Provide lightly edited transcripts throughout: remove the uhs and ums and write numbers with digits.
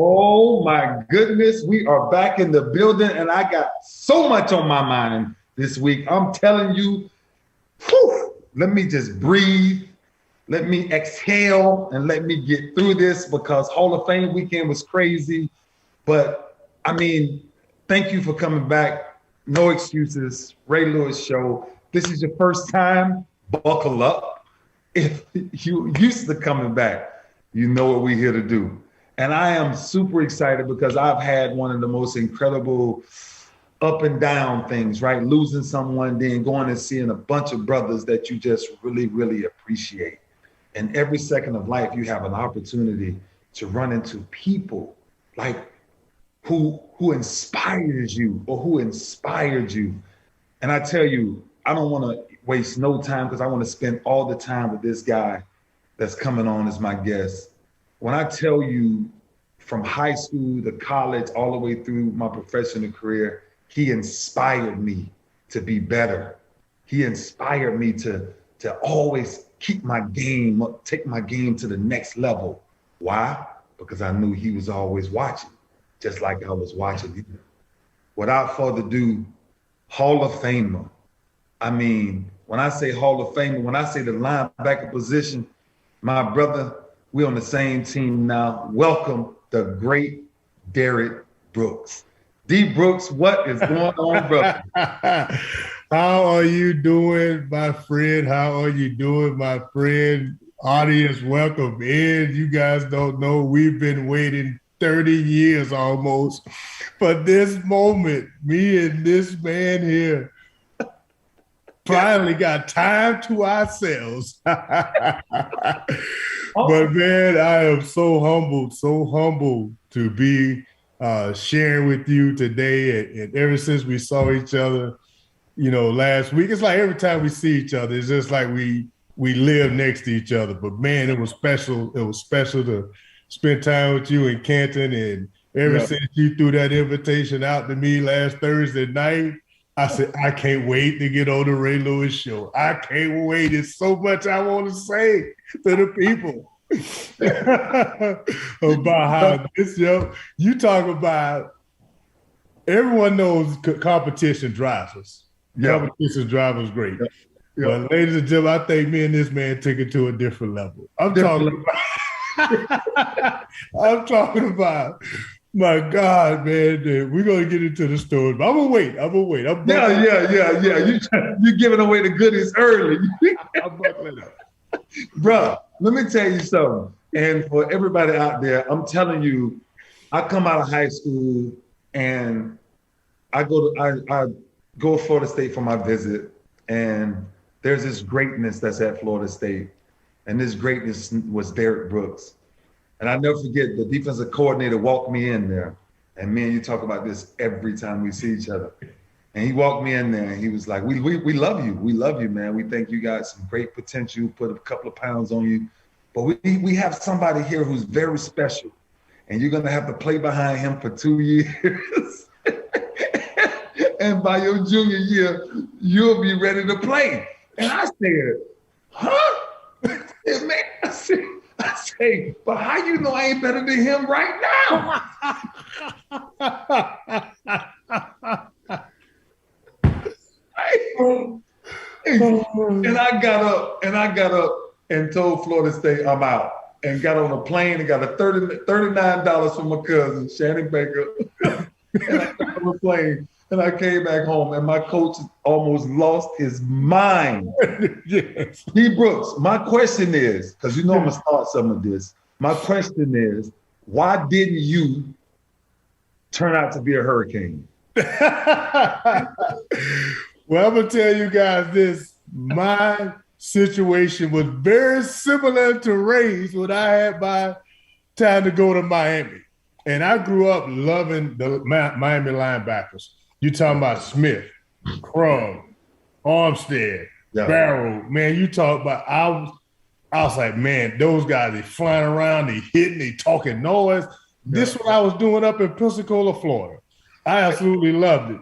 Oh my goodness, we are back in the building and I got so much on my mind this week. I'm telling you, whew, let me just breathe, let me exhale and let me get through this because Hall of Fame weekend was crazy. But I mean, thank you for coming back. No excuses, Ray Lewis Show. This is your first time, buckle up. If you used to coming back, you know what we're here to do. And I am super excited because I've had one of the most incredible up and down things, right? Losing someone, then going and seeing a bunch of brothers that you just really, really appreciate. And every second of life, you have an opportunity to run into people like who inspires you or who inspired you. And I tell you, I don't want to waste no time because I want to spend all the time with this guy that's coming on as my guest. When I tell you from high school to college, all the way through my professional career, he inspired me to be better. He inspired me to always keep my game up, take my game to the next level. Why? Because I knew he was always watching, just like I was watching him. Without further ado, Hall of Famer. I mean, when I say Hall of Famer, when I say the linebacker position, my brother, we're on the same team now. Welcome the great Derrick Brooks. D Brooks, what is going on, brother? How are you doing, my friend? How are you doing, my friend? Audience, welcome in. You guys don't know, we've been waiting 30 years almost for this moment. Me and this man here finally got time to ourselves. But man, I am so humbled to be sharing with you today. And ever since we saw each other, last week, it's like every time we see each other, it's just like we live next to each other. But man, it was special. It was special to spend time with you in Canton. And ever since you threw that invitation out to me last Thursday night, I said, I can't wait to get on the Ray Lewis Show. I can't wait. It's so much I want to say to the people about how this, you talk about, everyone knows competition drives us. Competition drives us great. But ladies and gentlemen, I think me and this man took it to a different level. I'm talking about, my God, man, we're going to get into the story. But I'm going to wait. You're giving away the goodies early. I'm buckling up. Bro, let me tell you something. And for everybody out there, I'm telling you, I come out of high school and I go to Florida State for my visit. And there's this greatness that's at Florida State. And this greatness was Derrick Brooks. And I never forget, the defensive coordinator walked me in there. And me and you talk about this every time we see each other. And he walked me in there and he was like, we love you. We love you, man. We think you got some great potential, put a couple of pounds on you. But we have somebody here who's very special. And you're going to have to play behind him for 2 years. And by your junior year, you'll be ready to play. And I said, huh? And man, I say, but how you know I ain't better than him right now? And I got up and told Florida State I'm out. And got on a plane and got a $39 from my cousin, Shannon Baker. And I got on a plane. And I came back home, and my coach almost lost his mind. Yes. D. Brooks, my question is, because you know I'm going to start some of this. My question is, why didn't you turn out to be a hurricane? Well, I'm going to tell you guys this. My situation was very similar to Ray's when I had my time to go to Miami. And I grew up loving the Miami linebackers. You talking about Smith, Crum, Armstead, Barrow. Man, you talk about, I was like, man, those guys, they flying around, they hitting, they talking noise. This is what I was doing up in Pensacola, Florida. I absolutely loved it.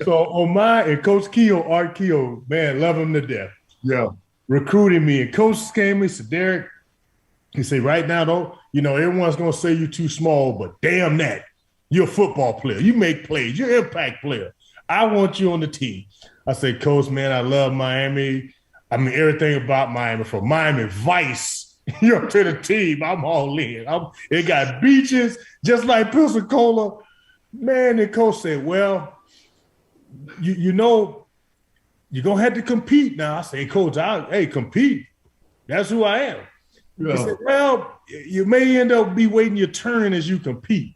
So on and Coach Keogh, Art Keogh, man, love him to death. Yeah. Recruiting me. And Coach came to me, said, Derrick, he said, right now, though, everyone's going to say you're too small, but damn that. You're a football player. You make plays. You're an impact player. I want you on the team. I said, Coach, man, I love Miami. I mean, everything about Miami, from Miami Vice, to the team, I'm all in. It got beaches, just like Pensacola. Man, the coach said, well, you're going to have to compete now. I said, Coach, hey, compete. That's who I am. Yeah. He said, well, you may end up be waiting your turn as you compete.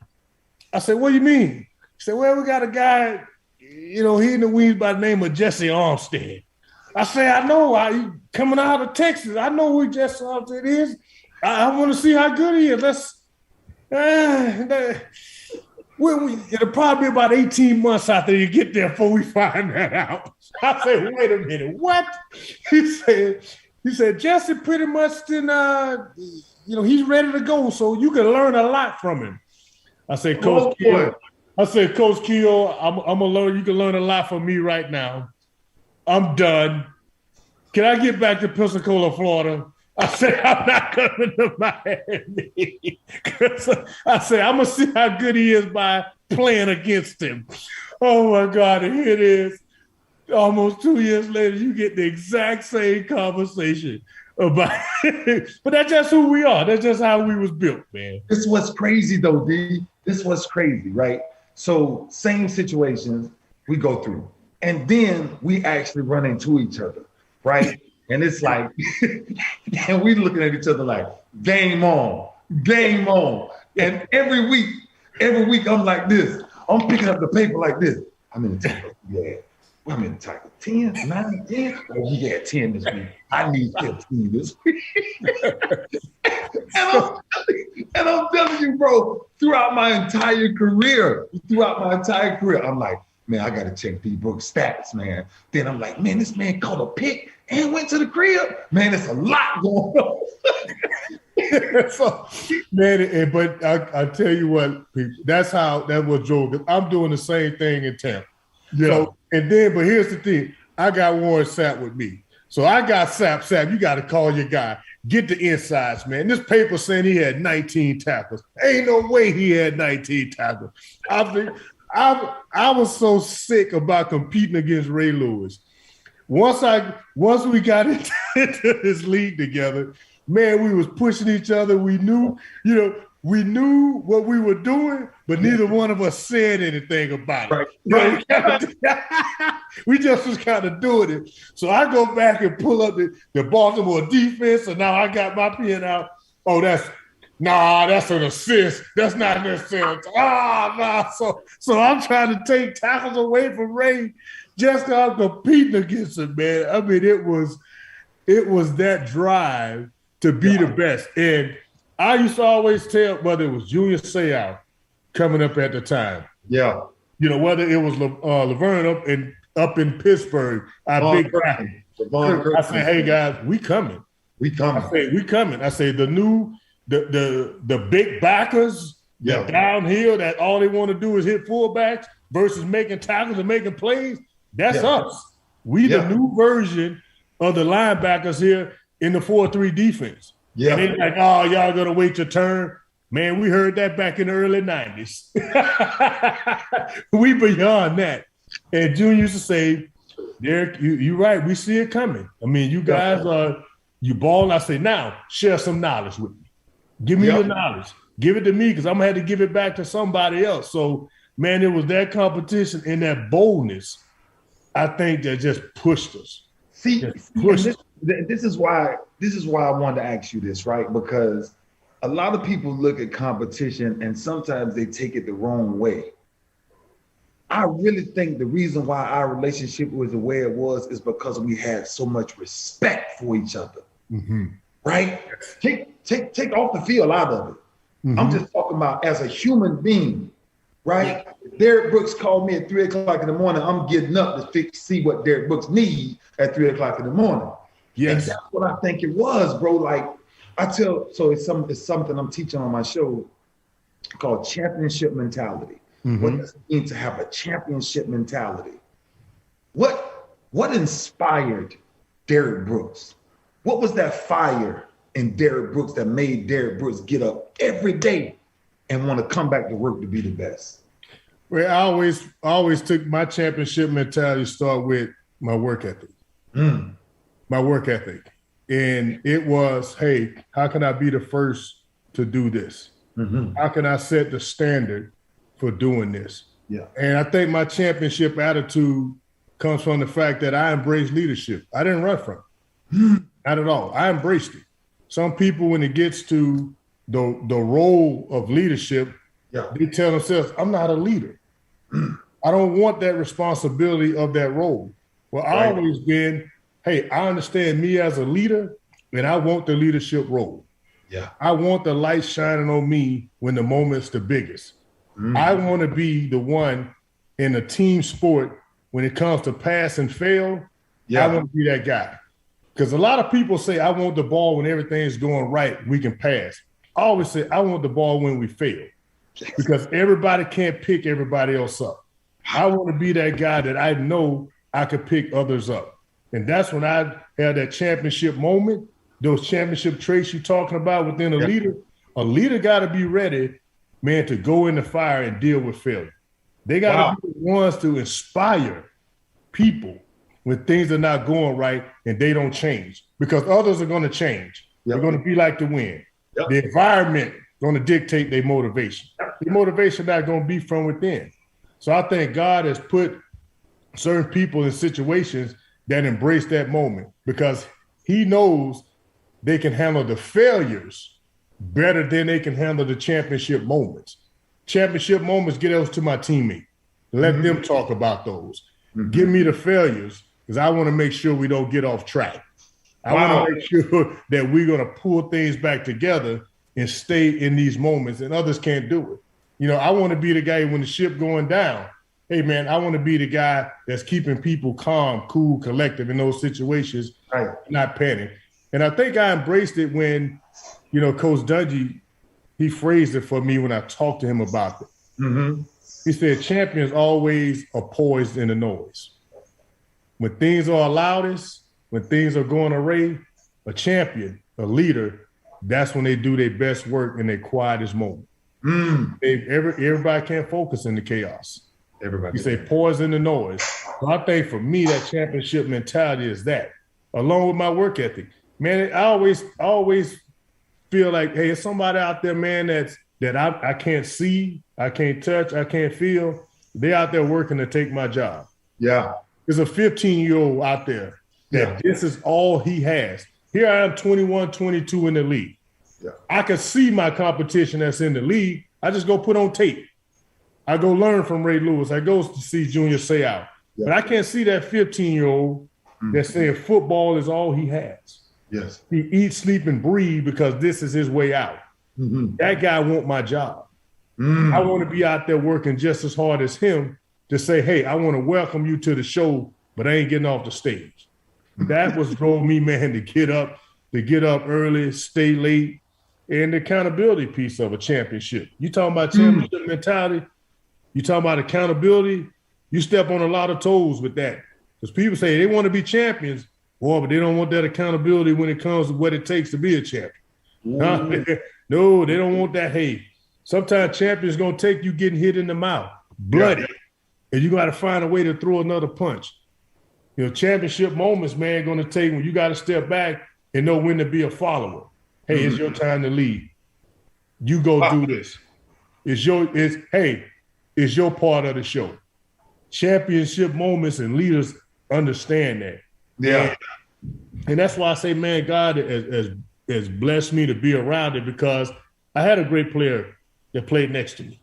I said, what do you mean? He said, well, we got a guy, he in the wings by the name of Jesse Armstead. I say, I know, coming out of Texas, I know who Jesse Armstead is. I want to see how good he is. It'll probably be about 18 months after you get there before we find that out. I said, wait a minute, what? He said, Jesse pretty much he's ready to go, so you can learn a lot from him. I said, Coach Keogh, I'm gonna learn. You can learn a lot from me right now. I'm done. Can I get back to Pensacola, Florida? I said, I'm not coming to Miami. I said, I'm gonna see how good he is by playing against him. Oh my God, and here it is. Almost 2 years later, you get the exact same conversation about it. But that's just who we are. That's just how we was built, man. This was crazy though, D. This was crazy, right? So same situations we go through. And then we actually run into each other, right? And it's like, and we looking at each other like, game on, game on. And every week I'm like this. I'm picking up the paper like this. I'm in the title, yeah. I'm in the title 10, 9, 10. Oh, he had 10 this week. I need 15 this week. and I'm telling you, bro, throughout my entire career, I'm like, man, I got to check D. Brooks' stats, man. Then I'm like, man, this man caught a pick and went to the crib. Man, there's a lot going on. So, man, but I tell you what, people, that was Joe. I'm doing the same thing in Tampa. Yeah. So, but here's the thing. I got Warren Sapp with me. So I got Sapp, you got to call your guy. Get the insides, man. This paper saying he had 19 tackles. Ain't no way he had 19 tackles. I was so sick about competing against Ray Lewis. Once we got into this league together, man, we was pushing each other. We knew what we were doing, but neither one of us said anything about it. Right. We just was kind of doing it. So I go back and pull up the Baltimore defense, and now I got my pen out. Oh, that's an assist. That's not necessarily. So I'm trying to take tackles away from Ray just because I'm competing against him, man. I mean, it was that drive to be the best. And I used to always tell, whether it was Junior Seau coming up at the time. Yeah. Whether it was Laverne up in Pittsburgh, our big guy. I said, hey guys, we coming. I say the big backers downhill that all they want to do is hit fullbacks versus making tackles and making plays. That's us. We the new version of the linebackers here in the 4-3 defense. Yeah. And they're like, oh, y'all gonna wait your turn. Man, we heard that back in the early 90s. We beyond that. And Junior used to say, Derrick, you're right. We see it coming. I mean, you guys you balling. I say, now share some knowledge with me. Give me your knowledge. Give it to me because I'm gonna have to give it back to somebody else. So man, it was that competition and that boldness, I think, that just pushed us. This is why I wanted to ask you this, right? Because a lot of people look at competition and sometimes they take it the wrong way. I really think the reason why our relationship was the way it was is because we had so much respect for each other. Mm-hmm. Right? Take off the field out of it. Mm-hmm. I'm just talking about as a human being, right? Derrick Brooks called me at 3 o'clock in the morning. I'm getting up to see what Derrick Brooks need at 3 o'clock in the morning. Yes. And that's what I think it was, bro. Like it's something I'm teaching on my show called championship mentality. Mm-hmm. What does it mean to have a championship mentality? What inspired Derrick Brooks? What was that fire in Derrick Brooks that made Derrick Brooks get up every day and want to come back to work to be the best? Well, I always took my championship mentality to start with my work ethic. My work ethic. And it was, hey, how can I be the first to do this? Mm-hmm. How can I set the standard for doing this? Yeah. And I think my championship attitude comes from the fact that I embrace leadership. I didn't run from it. Not at all. I embraced it. Some people, when it gets to the role of leadership, they tell themselves, I'm not a leader. I don't want that responsibility of that role. Well, I always been, hey, I understand me as a leader, and I want the leadership role. Yeah. I want the light shining on me when the moment's the biggest. I want to be the one in a team sport when it comes to pass and fail. I want to be that guy. Because a lot of people say, I want the ball when everything's going right, we can pass. I always say, I want the ball when we fail. Because everybody can't pick everybody else up. I want to be that guy that I know I could pick others up. And that's when I had that championship moment, those championship traits you're talking about within a leader. A leader got to be ready, man, to go in the fire and deal with failure. They got to be the ones to inspire people when things are not going right and they don't change, because others are going to change. They're going to be like the wind. The environment going to dictate their motivation. The motivation not going to be from within. So I think God has put certain people in situations that embrace that moment because he knows they can handle the failures better than they can handle the championship moments. Championship moments, get those to my teammate. Let them talk about those. Give me the failures, because I want to make sure we don't get off track. I want to make sure that we're going to pull things back together and stay in these moments, and others can't do it. You know, I want to be the guy when the ship going down. Hey, man, I want to be the guy that's keeping people calm, cool, collective in those situations, not panic. And I think I embraced it when, you know, Coach Dungy, he phrased it for me when I talked to him about it. He said, champions always are poised in the noise. When things are loudest, when things are going array, a champion, a leader, that's when they do their best work in their quietest moment. Everybody can't focus in the chaos. You say poise in the noise. So I think for me, that championship mentality is that, along with my work ethic. Man, I always feel like, hey, there's somebody out there, man, that I can't see, I can't touch, I can't feel. They're out there working to take my job. Yeah. There's a 15-year-old out there that this is all he has. Here I am, 21, 22 in the league. Yeah. I can see my competition that's in the league. I just go put on tape. I go learn from Ray Lewis. I go to see Junior Seau. Yeah. But I can't see that 15-year-old that's saying football is all he has. Yes. He eats, sleep, and breathe because this is his way out. That guy want my job. I want to be out there working just as hard as him to say, hey, I want to welcome you to the show, but I ain't getting off the stage. That was drove me, man, to get up early, stay late, and the accountability piece of a championship. You talking about championship mentality, you talking about accountability, you step on a lot of toes with that. Because people say they want to be champions, but they don't want that accountability when it comes to what it takes to be a champion. No, they don't want that. Hey, sometimes champions going to take you getting hit in the mouth, bloody, and you got to find a way to throw another punch. You know, championship moments, man, going to take when you got to step back and know when to be a follower. Hey, it's your time to lead. You go do this. Hey, is your part of the show. Championship moments and leaders understand that. Yeah. And that's why I say, man, God has blessed me to be around it, because I had a great player that played next to me.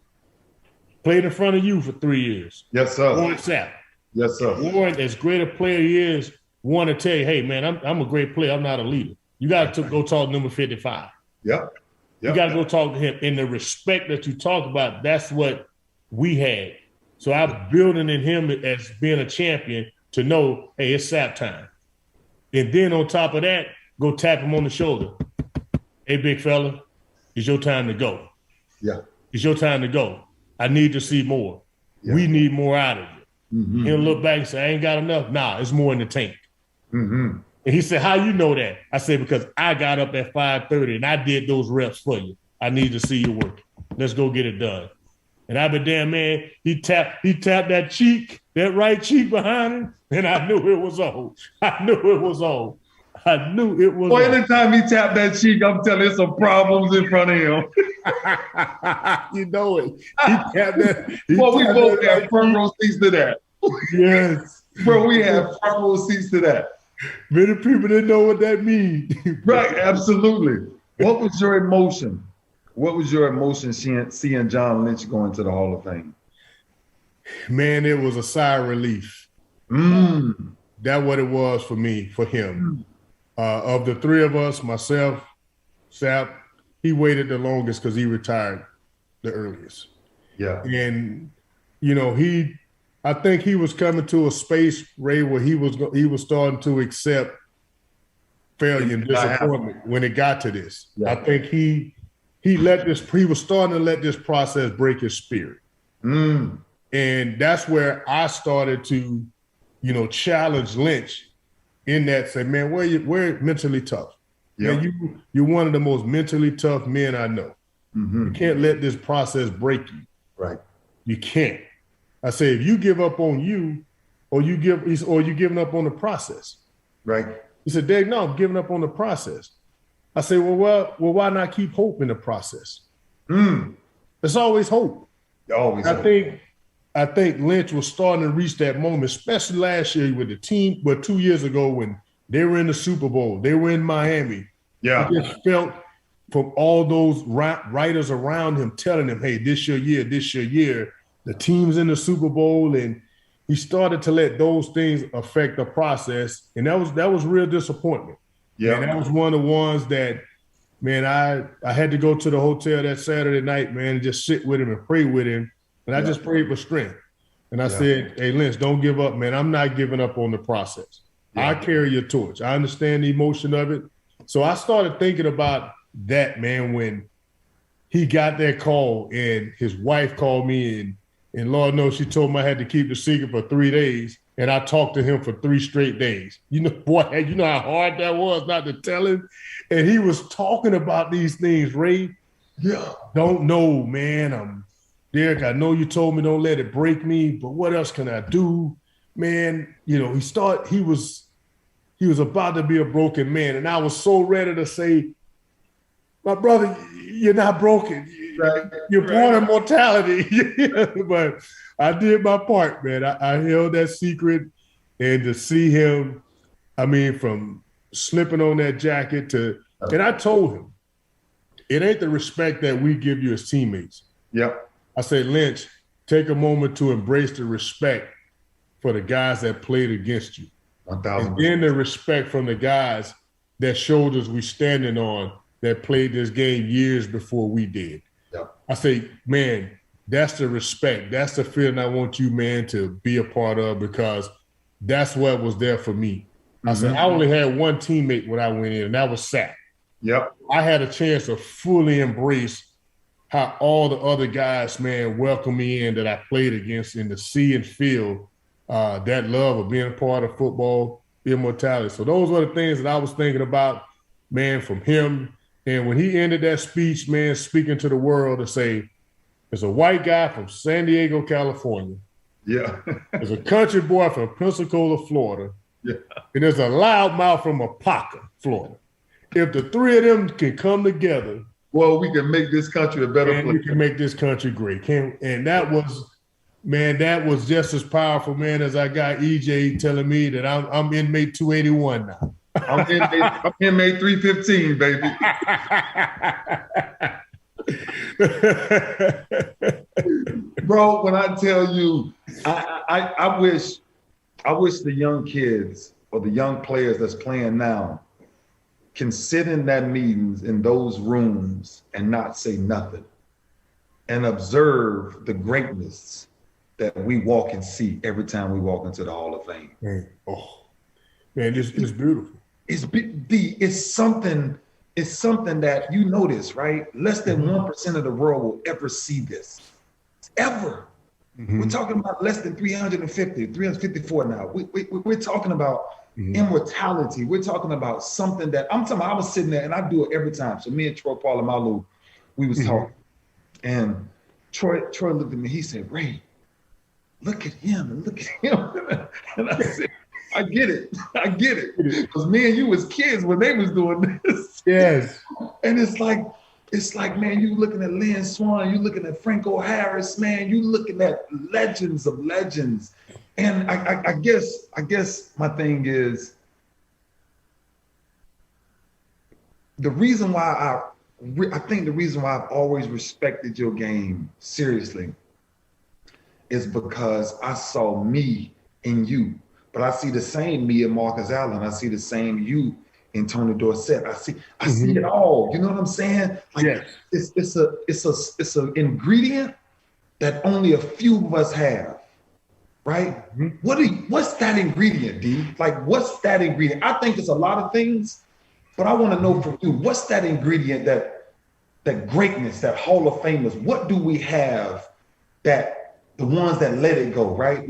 Played in front of you for 3 years. Yes, sir. Warren Sapp. Yes, sir. Warren, as great a player he is, want to tell you, hey, man, I'm a great player. I'm not a leader. You got to go talk to number 55. Yep. You got to go talk to him. And the respect that you talk about, that's what we had. So I'm building in him as being a champion to know, hey, it's Sapp time. And then on top of that, go tap him on the shoulder. Hey, big fella, it's your time to go. Yeah. It's your time to go. I need to see more. Yeah. We need more out of you. Mm-hmm. He'll look back and say, I ain't got enough. Nah, it's more in the tank. Mm-hmm. And he said, how you know that? I said, because I got up at 5:30 and I did those reps for you. I need to see you work. Let's go get it done. And I be damn, man, he tapped that cheek, that right cheek behind him, and I knew it was on. I knew it was on. I knew it was on. Anytime he tapped that cheek, I'm telling you some problems in front of him. You know it. He tapped that. Well, we both have front row seats to that. Yes. Bro, we have front row seats to that. Many people didn't know what that means. Right, absolutely. What was your emotion? What was your emotion seeing John Lynch go into the Hall of Fame? Man, it was a sigh of relief. That's what it was for me, for him. Of the three of us, myself, Sapp, he waited the longest because he retired the earliest. Yeah. And, you know, I think he was coming to a space, Ray, where he was starting to accept failure and disappointment when it got to this. Yeah. I think he was starting to let this process break his spirit. And that's where I started to, you know, challenge Lynch in that, say, man, we're mentally tough. Yeah. Man, you're one of the most mentally tough men I know. Mm-hmm. You can't let this process break you. Right. You can't. I say, if you give up on you, or you giving up on the process. Right. He said, Derrick, no, I'm giving up on the process. I say, well, why not keep hope in the process? There's always hope. Always hope. I think Lynch was starting to reach that moment, especially last year with the team, but 2 years ago when they were in the Super Bowl, they were in Miami. Yeah. I just felt from all those writers around him telling him, hey, this your year, the team's in the Super Bowl, and he started to let those things affect the process, and that was real disappointment. Yeah, and that was one of the ones that, man, I had to go to the hotel that Saturday night, man, and just sit with him and pray with him, and I just prayed for strength. And I said, hey, Lynch, don't give up, man. I'm not giving up on the process. Yeah. I carry your torch. I understand the emotion of it. So I started thinking about that, man, when he got that call and his wife called me, and Lord knows she told me I had to keep the secret for 3 days. And I talked to him for 3 straight days. You know, boy, you know how hard that was not to tell him. And he was talking about these things, Ray. Yeah. Don't know, man. Derrick, I know you told me don't let it break me, but what else can I do? Man, you know, he was about to be a broken man. And I was so ready to say, my brother, you're not broken. Right. You're born in mortality. But I did my part, man. I held that secret, and to see him, I mean, from slipping on that jacket and I told him, it ain't the respect that we give you as teammates. Yep. I said, Lynch, take a moment to embrace the respect for the guys that played against you. 1,000%. And then the respect from the guys that shoulders we standing on that played this game years before we did. Yep. I say, man, that's the respect. That's the feeling I want you, man, to be a part of, because that's what was there for me. I said, I only had one teammate when I went in, and that was Sapp. Yep. I had a chance to fully embrace how all the other guys, man, welcomed me in that I played against, and to see and feel that love of being a part of football immortality. So those were the things that I was thinking about, man, from him. And when he ended that speech, man, speaking to the world to say, there's a white guy from San Diego, California. Yeah. There's a country boy from Pensacola, Florida. Yeah. And there's a loudmouth from Apopka, Florida. If the three of them can come together, well, we can make this country a better place. We can make this country great. And that was Man, that was just as powerful, man, as I got EJ telling me that I'm inmate 281 now. I'm inmate 315, baby. Bro, when I tell you, I wish the young kids or the young players that's playing now can sit in that meetings in those rooms and not say nothing and observe the greatness that we walk and see every time we walk into the Hall of Fame. Man, it's beautiful. It's something that you notice, right? Less than 1% of the world will ever see this. Ever. Mm-hmm. We're talking about less than 354 now. We're talking about immortality. We're talking about something that I was sitting there and I do it every time. So me and Troy Polamalu, we was talking. And Troy looked at me, he said, "Ray, look at him and look at him." And I said, I get it. Because me and you was kids when they was doing this. Yes. And it's like, man, you looking at Lynn Swan, you looking at Franco Harris, man, you looking at legends of legends. And I guess my thing is, the reason why I think the reason why I've always respected your game seriously is because I saw me in you. But I see the same me in Marcus Allen. I see the same you in Tony Dorsett. I see it all. You know what I'm saying? Like, yes. It's an ingredient that only a few of us have, right? What's that ingredient, D? Like, what's that ingredient? I think it's a lot of things, but I want to know from you, what's that ingredient, that greatness, that Hall of Famers? What do we have that the ones that let it go, right?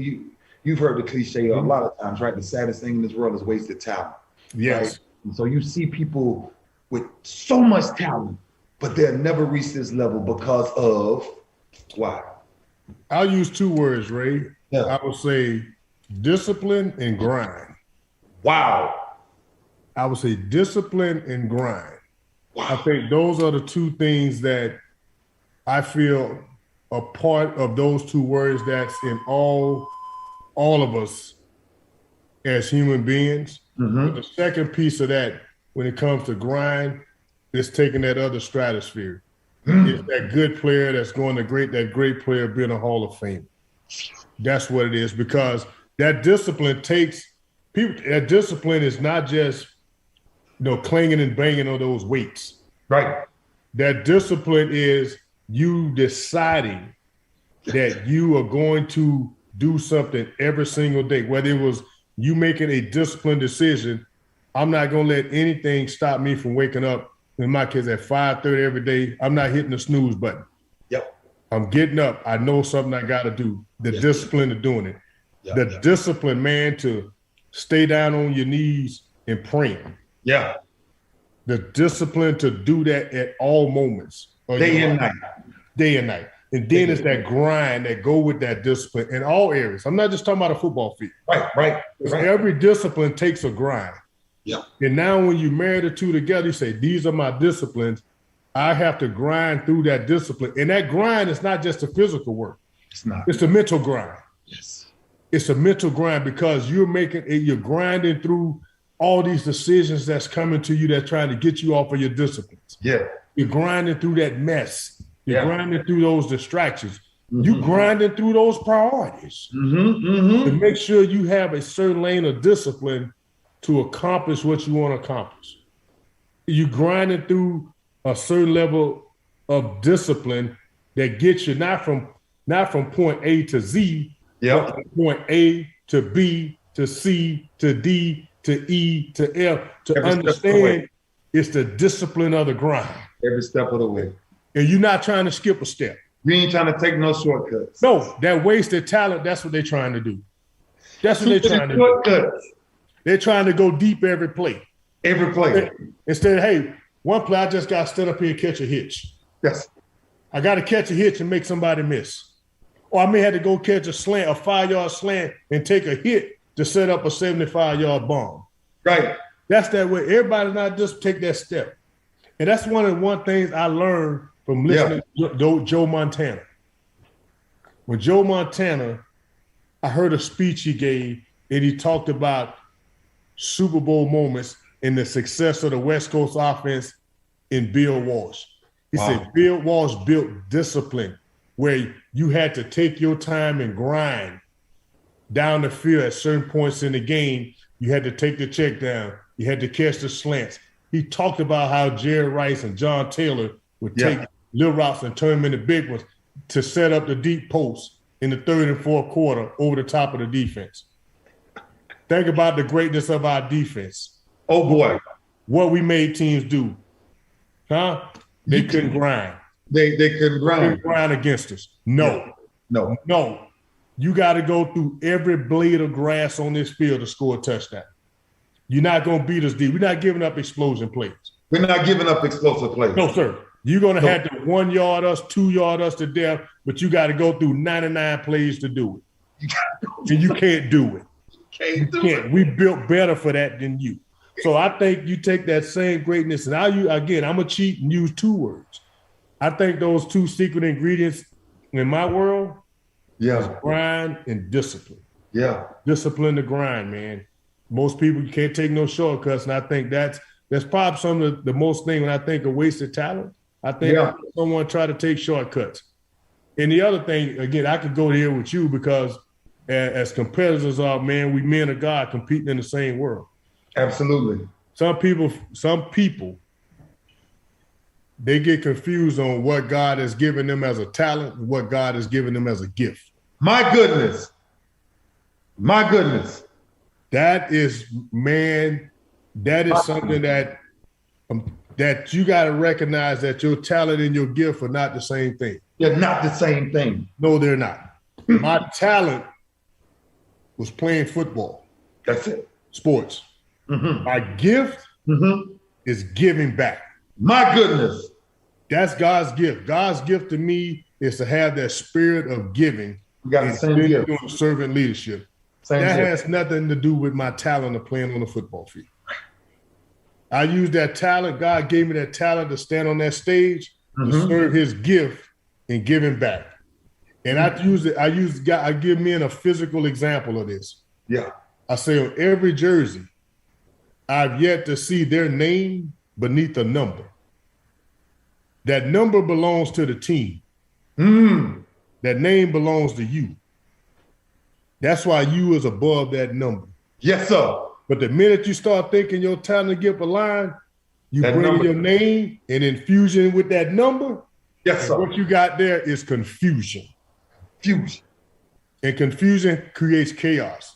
You've heard the cliche a lot of times, right? The saddest thing in this world is wasted talent. Yes. Right? And so you see people with so much talent, but they'll never reach this level because of why? I'll use two words, Ray. Yeah. I would say discipline and grind. Wow. I would say discipline and grind. Wow. I think those are the two things that I feel are part of those two words that's in all of us as human beings. But the second piece of that, when it comes to grind, is taking that other stratosphere. It's that good player that's going to that great player being a Hall of Fame. That's what it is, because that discipline takes people. That discipline is not just, clanging and banging on those weights. Right. That discipline is you deciding that you are going to do something every single day, whether it was you making a disciplined decision. I'm not going to let anything stop me from waking up in my kids at 5:30 every day. I'm not hitting the snooze button. Yep. I'm getting up. I know something I got to do. The discipline of doing it. The discipline, man, to stay down on your knees and praying. Yeah. The discipline to do that at all moments. Day and night. Day and night. And then it's that grind that go with that discipline in all areas. I'm not just talking about a football field. Right. Every discipline takes a grind. Yeah. And now when you marry the two together, you say, these are my disciplines. I have to grind through that discipline. And that grind is not just the physical work. It's not. It's a mental grind. Yes. It's a mental grind because you're grinding through all these decisions that's coming to you that's trying to get you off of your disciplines. Yeah. You're grinding through that mess. You're grinding through those distractions. You grinding through those priorities to make sure you have a certain lane of discipline to accomplish what you want to accomplish. You grinding through a certain level of discipline that gets you not from point A to Z, but from point A to B to C to D to E to F to understand it's the discipline of the grind. Every step of the way. And you're not trying to skip a step. You ain't trying to take no shortcuts. No, that wasted talent, that's what they're trying to do. That's what they're trying to do. They're trying to go deep every play. Every play. Instead of, hey, one play, I just got to stand up here and catch a hitch. Yes. I got to catch a hitch and make somebody miss. Or I may have to go catch a slant, a 5-yard slant, and take a hit to set up a 75-yard bomb. Right. That's that way. Everybody not just take that step. And that's one of the things I learned from listening to Joe Montana. when Joe Montana, I heard a speech he gave, and he talked about Super Bowl moments and the success of the West Coast offense in Bill Walsh. He said Bill Walsh built discipline where you had to take your time and grind down the field at certain points in the game. You had to take the check down. You had to catch the slants. He talked about how Jerry Rice and John Taylor would take little routes and turn them into big ones to set up the deep posts in the third and fourth quarter over the top of the defense. Think about the greatness of our defense. Oh, boy. What we made teams do. Huh? They couldn't grind. They couldn't grind. They couldn't grind against us. No. You got to go through every blade of grass on this field to score a touchdown. You're not going to beat us deep. We're not giving up explosion plays. We're not giving up explosive plays. No, sir. You're going to have to 1 yard us, 2 yard us to death, but you got to go through 99 plays to do it. And you can't do it. We built better for that than you. So I think you take that same greatness, and I'm going to cheat and use 2 words. I think those 2 secret ingredients in my world is grind and discipline. Yeah. Discipline to grind, man. Most people, you can't take no shortcuts, and I think that's probably some of the most thing when I think of wasted talent. I think someone try to take shortcuts. And the other thing, again, I could go here with you because as competitors are, man, we men of God competing in the same world. Absolutely. Some people, they get confused on what God has given them as a talent and what God has given them as a gift. My goodness. That is, man, that is something that you got to recognize that your talent and your gift are not the same thing. They're not the same thing. No, they're not. My talent was playing football. That's it. Sports. Mm-hmm. My gift is giving back. My goodness. That's God's gift. God's gift to me is to have that spirit of giving. We got the same gift. Doing servant leadership. That has nothing to do with my talent of playing on the football field. I use that talent. God gave me that talent to stand on that stage to serve his gift and giving back. And I give men a physical example of this. Yeah. I say on every jersey, I've yet to see their name beneath a number. That number belongs to the team. That name belongs to you. That's why you is above that number. Yes, sir. But the minute you start thinking your talent and gift align, you bring your name and infusion with that number. Yes, sir. What you got there is confusion. And confusion creates chaos.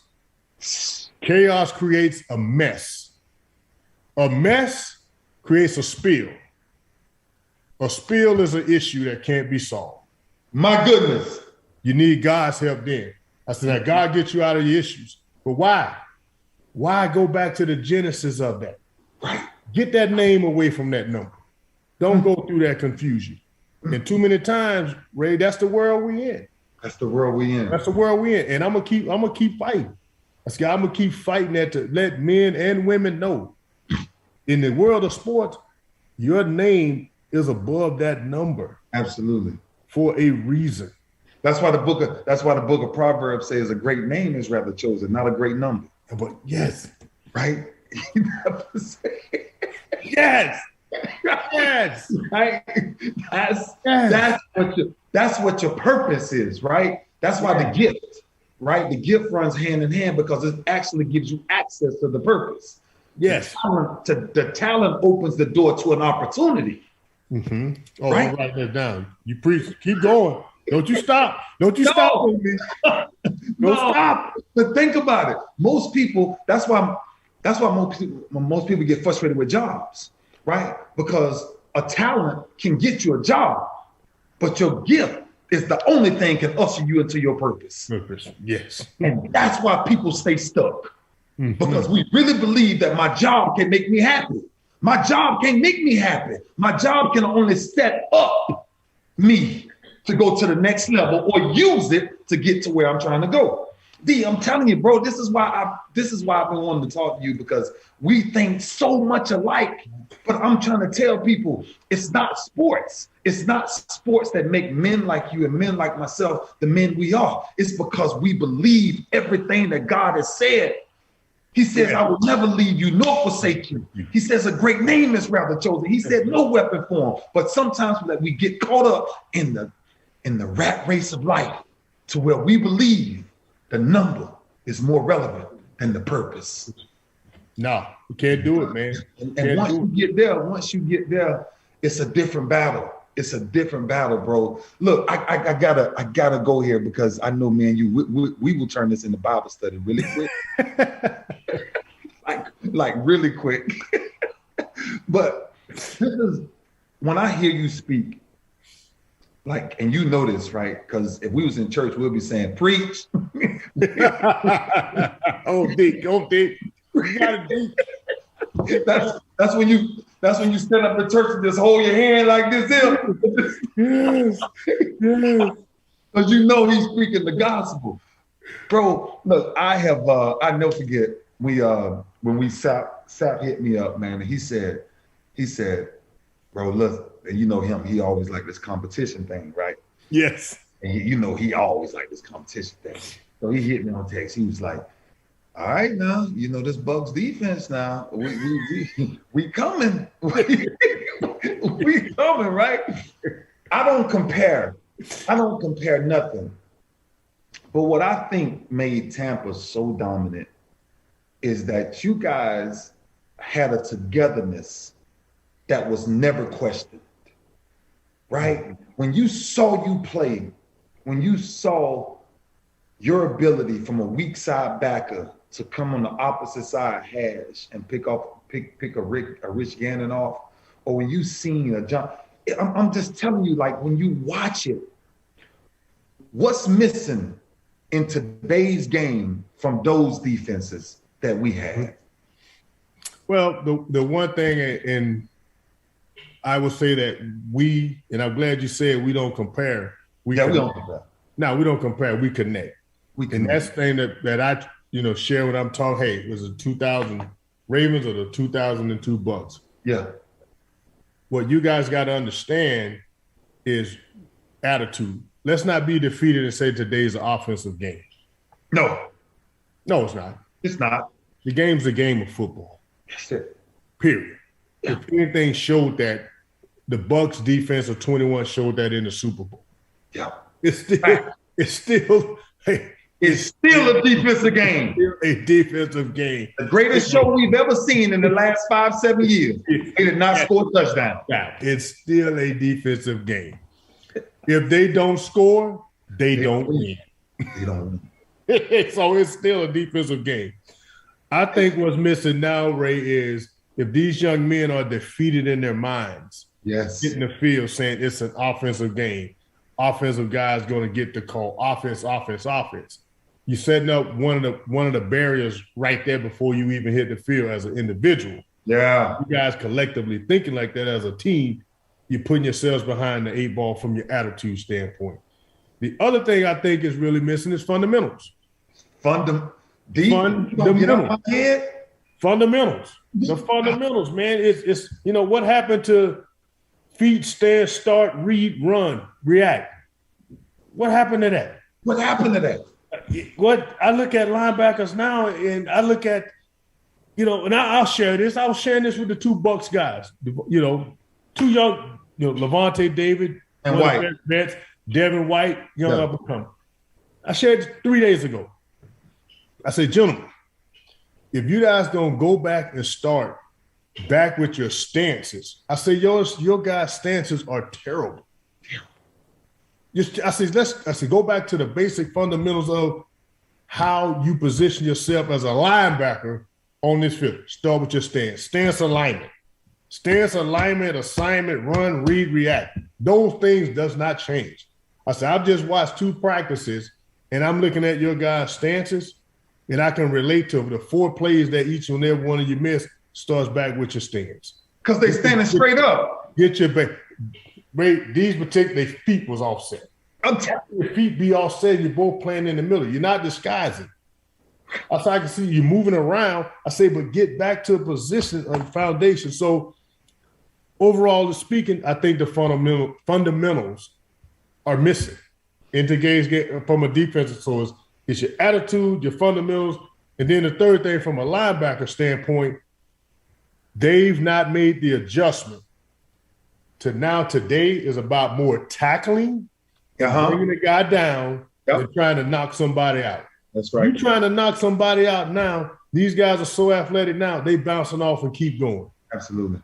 Chaos creates a mess. A mess creates a spill. A spill is an issue that can't be solved. My goodness. You need God's help then. I said, now God gets you out of your issues. But why? Why go back to the genesis of that? Right. Get that name away from that number. Don't go through that confusion. And too many times, Ray, that's the world we in. That's the world we in. And I'm gonna keep fighting. I'm gonna keep fighting that to let men and women know. In the world of sports, your name is above that number. Absolutely. For a reason. That's why the book of Proverbs says a great name is rather chosen, not a great number. But yes, right? Yes. Yes. Right? That's what your purpose is, right? That's why the gift, right? The gift runs hand in hand because it actually gives you access to the purpose. Yes. The talent opens the door to an opportunity. Mm-hmm. Oh, right? I'll write that down. You preach. Keep going. Don't you stop. Don't you stop on me. Don't stop. But think about it. Most people, that's why most people get frustrated with jobs, right? Because a talent can get you a job, but your gift is the only thing can usher you into your purpose. Yes. And that's why people stay stuck. Mm-hmm. Because we really believe that my job can make me happy. My job can't make me happy. My job can only set up me to go to the next level or use it to get to where I'm trying to go. D, I'm telling you, bro, this is why I've been wanting to talk to you, because we think so much alike. But I'm trying to tell people it's not sports. It's not sports that make men like you and men like myself the men we are. It's because we believe everything that God has said. He says, I will never leave you nor forsake you. He says, a great name is rather chosen. He said, no weapon formed. But sometimes we get caught up in the rat race of life to where we believe the number is more relevant than the purpose. No, we can't do it, man. And once you get there, it's a different battle. It's a different battle, bro. Look, I gotta go here, because I know, man, we will turn this into Bible study really quick. like really quick. But this is when I hear you speak, like, and you know this, right? Because if we was in church, we'll be saying, preach. Oh, Dick. You gotta do. That's when you stand up in church and just hold your hand like this here. Yes. Because you know he's speaking the gospel. Bro, look, I never forget, when Sap hit me up, man, and he said, bro, look, and you know him, he always like this competition thing, right? Yes. And he always like this competition thing. So he hit me on text. He was like, all right, now, you know, this Bucs defense now, we coming. We coming, right? I don't compare nothing. But what I think made Tampa so dominant is that you guys had a togetherness that was never questioned, right? When you saw you play, when you saw your ability from a weak side backer to come on the opposite side hash and pick a Rich Gannon off, or when you seen a John, I'm just telling you, like, when you watch it, what's missing in today's game from those defenses that we had? Well, the one thing, and I would say that and I'm glad you said we don't compare. We don't compare. No, we don't compare. We connect. And that's the thing that I, share when I'm talking. Hey, was it 2000 Ravens or the 2002 Bucs? Yeah. What you guys got to understand is attitude. Let's not be defeated and say today's an offensive game. No, it's not. It's not. The game's a game of football. That's it. Period. Yeah. If anything showed that, the Bucs defense of 21 showed that in the Super Bowl. Yeah. It's still a defensive game. A defensive game. The greatest show we've ever seen in the last 5-7 years. They did not score a touchdown. It's still a defensive game. If they don't score, they don't win. They don't win. So it's still a defensive game. I think what's missing now, Ray, is if these young men are defeated in their minds, yes, get in the field saying it's an offensive game. Offensive guys going to get the call. Offense. You're setting up one of the barriers right there before you even hit the field as an individual. Yeah. You guys collectively thinking like that as a team, you're putting yourselves behind the 8 ball from your attitude standpoint. The other thing I think is really missing is fundamentals. Fundamentals. Fundamentals. The fundamentals, man. It's what happened to feet, stand, start, read, run, react. What happened to that? What happened to that? What I look at linebackers now, and I look at, and I'll share this. I was sharing this with the 2 Bucs guys. 2 young, Levante David and White, vets, Devin White, young up and coming. I shared this 3 days ago. I said, gentlemen, if you guys don't go back and start back with your stances, I say your guys' stances are terrible. I said, go back to the basic fundamentals of how you position yourself as a linebacker on this field. Start with your stance. Stance alignment, assignment, run, read, react. Those things does not change. I said, I've just watched 2 practices, and I'm looking at your guys' stances, and I can relate to the 4 plays that each and every one of you miss starts back with your stance. Because they standing straight up. Get your back. These particular feet was offset. I'm telling you. Your feet be all set. You're both playing in the middle. You're not disguising. I said, I can see you moving around. I say, but get back to a position of foundation. So overall speaking, I think the fundamentals are missing in today's game from a defensive source. It's your attitude, your fundamentals, and then the third thing from a linebacker standpoint, they've not made the adjustment to now today is about more tackling, bringing the guy down, and trying to knock somebody out. That's right. You trying to knock somebody out now, these guys are so athletic now, they bouncing off and keep going. Absolutely.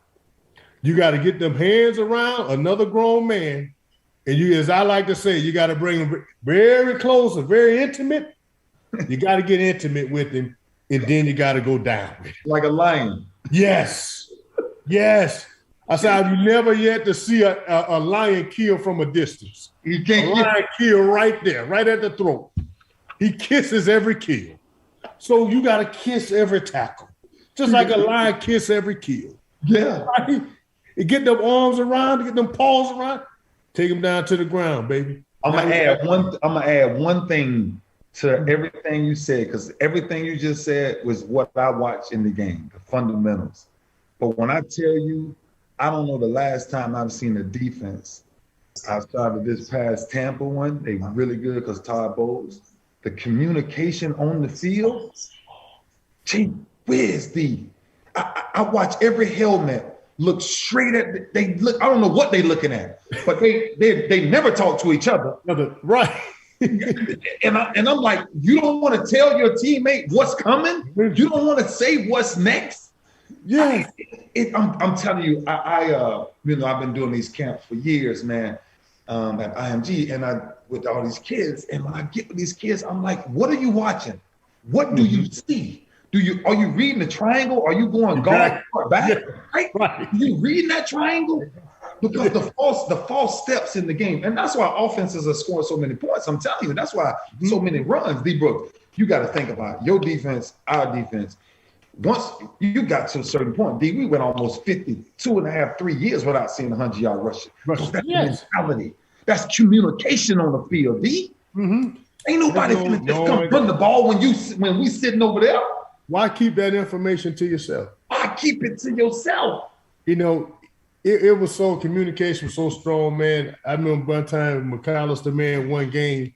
You got to get them hands around another grown man, and you, as I like to say, you got to bring him very close and very intimate. You got to get intimate with him, and then you got to go down. Like a lion. Yes. Yes. I said, I've never yet to see a lion kill from a distance. You can't a lion kill right there, right at the throat. He kisses every kill. So you got to kiss every tackle, just like a lion kiss every kill. Yeah. Right? You get them arms around, get them paws around, take them down to the ground, baby. I'm gonna add one thing to everything you said, because everything you just said was what I watched in the game, the fundamentals. But when I tell you, I don't know the last time I've seen a defense outside of this past Tampa one. They were really good because Todd Bowles. The communication on the field, gee whiz, I watch every helmet look straight at, they look, I don't know what they're looking at, but they never talk to each other. Right. And I'm like, you don't want to tell your teammate what's coming? You don't want to say what's next? Yeah. I'm telling you, I've been doing these camps for years, man, at IMG, and with all these kids. And when I get with these kids, I'm like, what are you watching? What do you see? Are you reading the triangle? Are you going guard back? Yeah. Right? Are you reading that triangle? Because the false steps in the game. And that's why offenses are scoring so many points. I'm telling you, that's why so many runs. D-Brook, you got to think about your defense, our defense. Once you got to a certain point, D, we went almost 52.5, 3 years without seeing 100-yard rushing. That's mentality. That's communication on the field, D. Ain't nobody gonna just come run the ball when we sitting over there. Why keep that information to yourself? Why keep it to yourself? You know, it was so, communication was so strong, man. I remember one time McAllister, man, one game,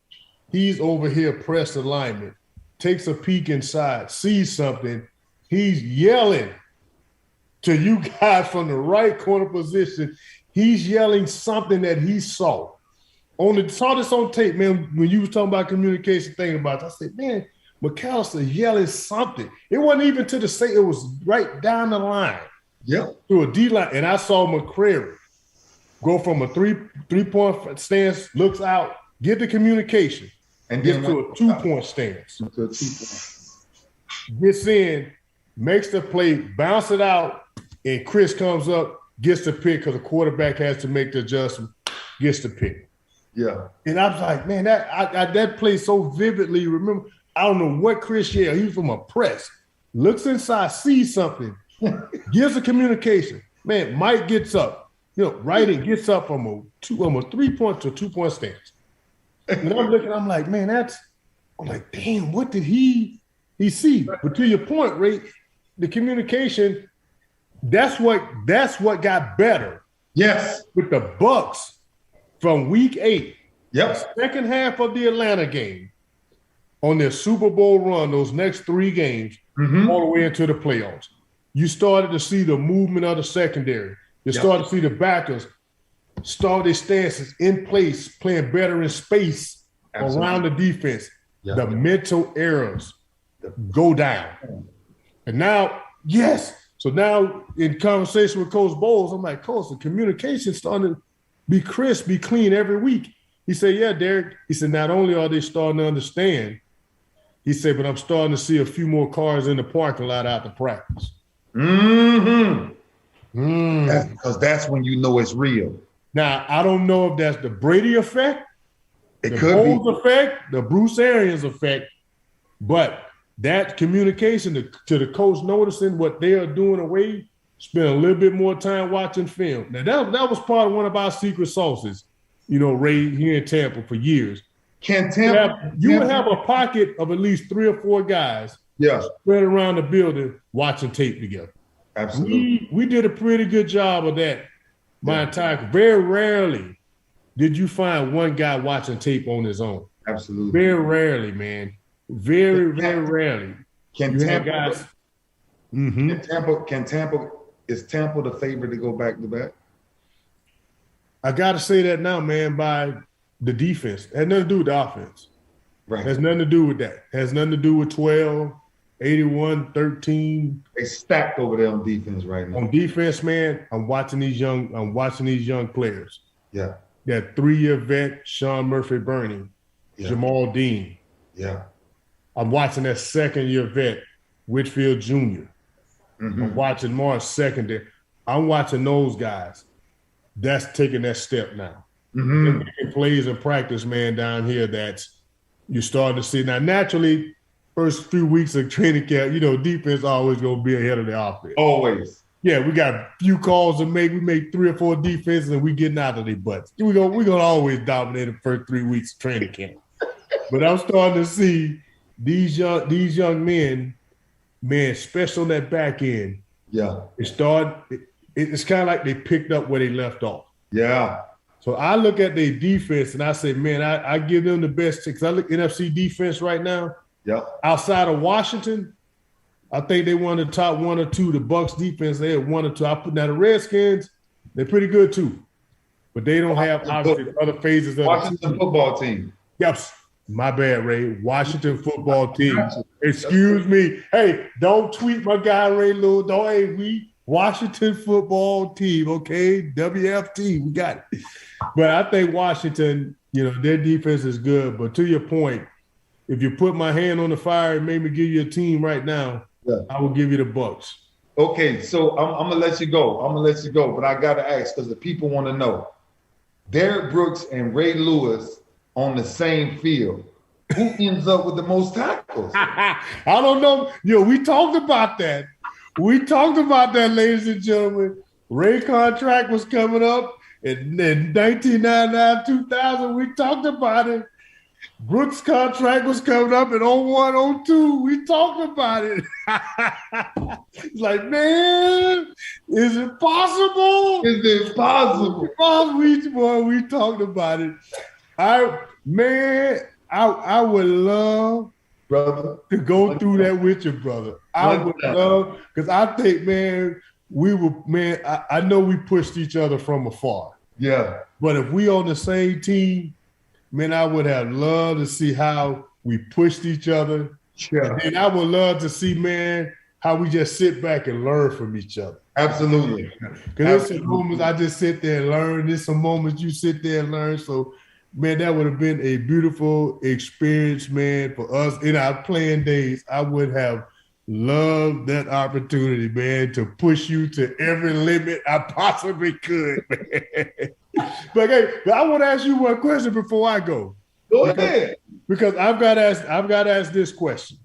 he's over here pressed alignment, takes a peek inside, sees something, he's yelling to you guys from the right corner position. He's yelling something that he saw. Saw this on tape, man, when you was talking about communication, thinking about it. I said, man, McAllister yelling something. It wasn't even to the say, it was right down the line. Yeah. To a D line. And I saw McCrary go from a three-point stance, looks out, get the communication, and get to a two-point stance. Gets in, makes the play, bounce it out, and Chris comes up, gets the pick because the quarterback has to make the adjustment, gets the pick. Yeah. And I was like, man, that play so vividly. Remember, I don't know what Chris yelled. He was from a press. Looks inside, sees something, gives a communication. Man, Mike gets up, Writing gets up from a 3-point to a 2-point stance. And I'm looking, I'm like, man, I'm like, damn, what did he see? But to your point, Ray, the communication, that's what got better. Yes. With the Bucks from week 8. Yep. The second half of the Atlanta game, on their Super Bowl run, those next 3 games, all the way into the playoffs. You started to see the movement of the secondary. You started to see the backers start their stances in place, playing better in space around the defense. Yep. The mental errors go down. And now, so now in conversation with Coach Bowles, I'm like, Coach, the communication starting to be crisp, be clean every week. He said, yeah, Derrick. He said, not only are they starting to understand, he said, but I'm starting to see a few more cars in the parking lot after practice. Because that's when you know it's real. Now, I don't know if that's the Brady effect, the Bowles effect, the Bruce Arians effect, but that communication to the coach noticing what they are doing spend a little bit more time watching film. Now, that was part of one of our secret sauces. Ray here in Tampa for years. Can Tampa? You would have a pocket of at least 3 or 4 guys spread around the building watching tape together. Absolutely. We did a pretty good job of that my entire. Very rarely did you find one guy watching tape on his own. Absolutely. Very rarely, man. Very rarely. Can Tampa? Guys, Can Tampa? Is Tampa the favorite to go back to back? I got to say that now, man, by the defense. It has nothing to do with the offense. Right. It has nothing to do with that. It has nothing to do with 12, 81, 13. They stacked over there on defense right now. On defense, man, I'm watching these young players. Yeah. That 3-year vet, Sean Murphy-Burney, Jamal Dean. Yeah. I'm watching that 2nd-year vet, Whitfield Jr. I'm watching Morris secondary. I'm watching those guys. That's taking that step now. They're making plays in practice, man, down here that's you're starting to see. Now, naturally, first few weeks of training camp, defense always going to be ahead of the offense. Always. Yeah, we got a few calls to make. We make 3 or 4 defenses, and we getting out of their butts. We're gonna always dominate the first 3 weeks of training camp. But I'm starting to see these young men, man, especially on that back end. Yeah. It's kind of like they picked up where they left off. Yeah. So I look at their defense and I say, man, I give them the best because I look NFC defense right now. Yeah. Outside of Washington, I think they won the top 1 or 2. The Bucks defense, they had 1 or 2. I put now the Redskins, they're pretty good too. But they don't have obviously the other phases of Washington football team. Yep. My bad, Ray. Washington football team. Excuse me. Hey, don't tweet my guy Ray Lewis. We Washington football team, okay? WFT, we got it. But I think Washington, their defense is good. But to your point, if you put my hand on the fire and made me give you a team right now, I will give you the Bucks. Okay, so I'm gonna let you go. But I gotta ask because the people want to know. Derrick Brooks and Ray Lewis on the same field. Who ends up with the most tackles? I don't know. We talked about that. Ladies and gentlemen. Ray contract was coming up in 1999, 2000. We talked about it. Brooks' contract was coming up in 01, 02. We talked about it. It's like, man, is it possible? Is it possible? We talked about it. I would love, brother, to go through that with you, brother. I would love, because I think, man, I know we pushed each other from afar. Yeah. But if we on the same team, man, I would have loved to see how we pushed each other. Yeah. And I would love to see, man, how we just sit back and learn from each other. Absolutely. Because there's some moments I just sit there and learn. There's some moments you sit there and learn. So, man, that would have been a beautiful experience, man, for us in our playing days. I would have loved that opportunity, man, to push you to every limit I possibly could, man. But hey, I want to ask you one question before I go. Go ahead. Because I've got to ask this question.